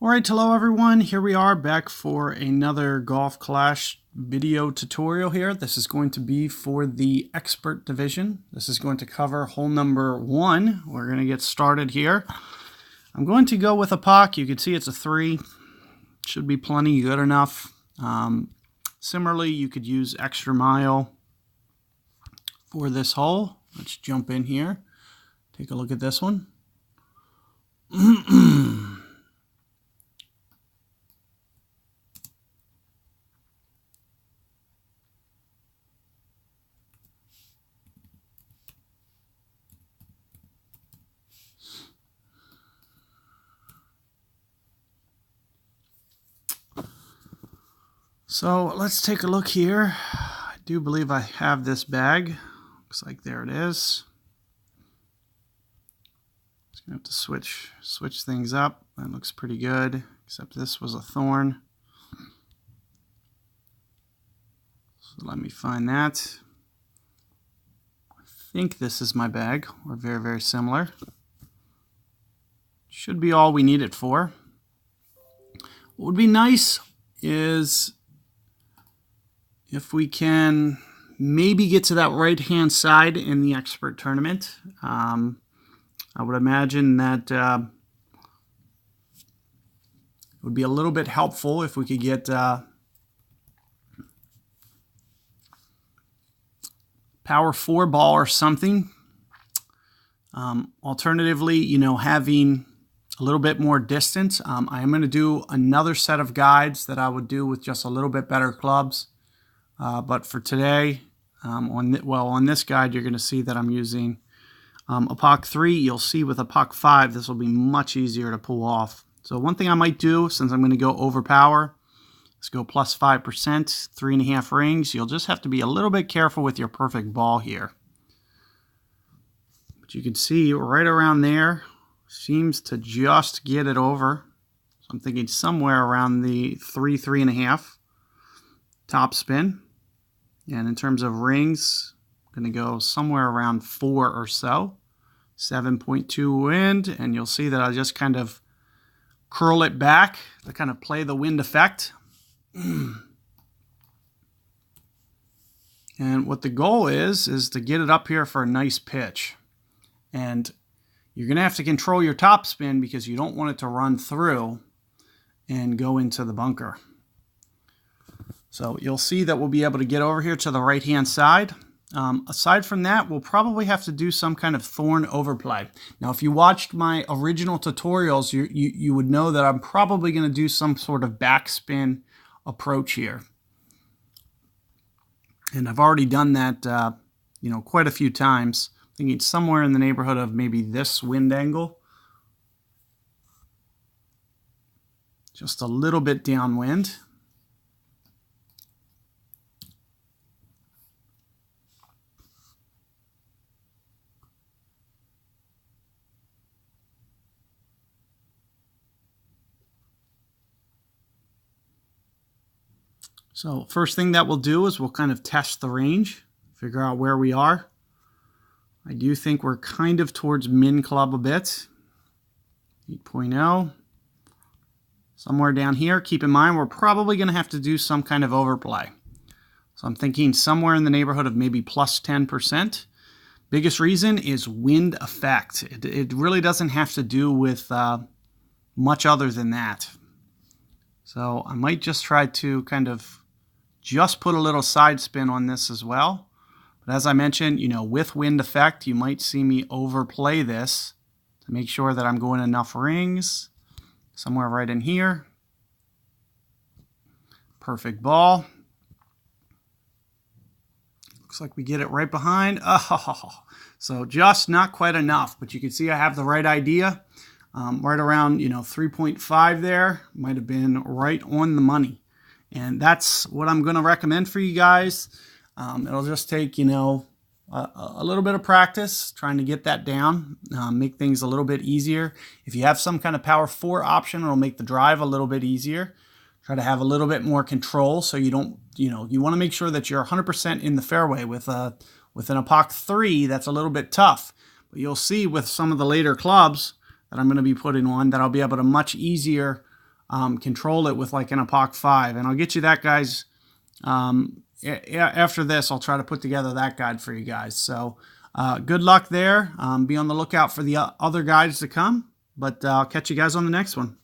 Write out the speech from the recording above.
Alright, hello everyone. Here we are back for another Golf Clash video tutorial here. This is going to be for the Expert Division. This is going to cover hole number 1. We're going to get started here. I'm going to go with a puck. You can see it's a 3. Should be plenty good enough. Similarly, you could use Extra Mile for this hole. Let's jump in here. Take a look at this one. So let's take a look here. I do believe I have this bag. Looks like there it is. Just gonna have to switch things up. That looks pretty good, except this was a thorn. So let me find that. I think this is my bag, or very, very similar. Should be all we need it for. What would be nice is if we can maybe get to that right-hand side in the Expert Tournament. I would imagine that it would be a little bit helpful if we could get Power 4 ball or something. Alternatively, having a little bit more distance. I am going to do another set of guides that I would do with just a little bit better clubs. But for today, on this guide, you're going to see that I'm using a puck 3. You'll see with a puck 5, this will be much easier to pull off. So one thing I might do, since I'm going to go over power, let's go plus 5%, 3.5 rings. You'll just have to be a little bit careful with your perfect ball here. But you can see right around there, seems to just get it over. So I'm thinking somewhere around the 3.5 top spin. And in terms of rings, I'm going to go somewhere around 4 or so. 7.2 wind, and you'll see that I just kind of curl it back to kind of play the wind effect. And what the goal is to get it up here for a nice pitch. And you're going to have to control your top spin because you don't want it to run through and go into the bunker. So you'll see that we'll be able to get over here to the right-hand side. Aside from that, we'll probably have to do some kind of thorn overplay. Now, if you watched my original tutorials, you would know that I'm probably going to do some sort of backspin approach here. And I've already done that, quite a few times. Thinking somewhere in the neighborhood of maybe this wind angle. Just a little bit downwind. So first thing that we'll do is we'll kind of test the range, figure out where we are. I do think we're kind of towards min club a bit. 8.0. Somewhere down here. Keep in mind we're probably going to have to do some kind of overplay. So I'm thinking somewhere in the neighborhood of maybe plus 10%. Biggest reason is wind effect. It really doesn't have to do with much other than that. So I might just try to kind of just put a little side spin on this as well. But as I mentioned, with wind effect, you might see me overplay this to make sure that I'm going enough rings. Somewhere right in here. Perfect ball. Looks like we get it right behind. Oh, so just not quite enough, but you can see I have the right idea. Right around, 3.5 there. Might have been right on the money. And that's what I'm going to recommend for you guys. It'll just take, a little bit of practice trying to get that down, make things a little bit easier. If you have some kind of Power 4 option, it'll make the drive a little bit easier. Try to have a little bit more control so you don't, you want to make sure that you're 100% in the fairway. With an Epoch 3, that's a little bit tough. But you'll see with some of the later clubs that I'm going to be putting on that I'll be able to much easier control it with like an Epoch 5. And I'll get you that, guys. After this, I'll try to put together that guide for you guys. So good luck there. Be on the lookout for the other guides to come. But I'll catch you guys on the next one.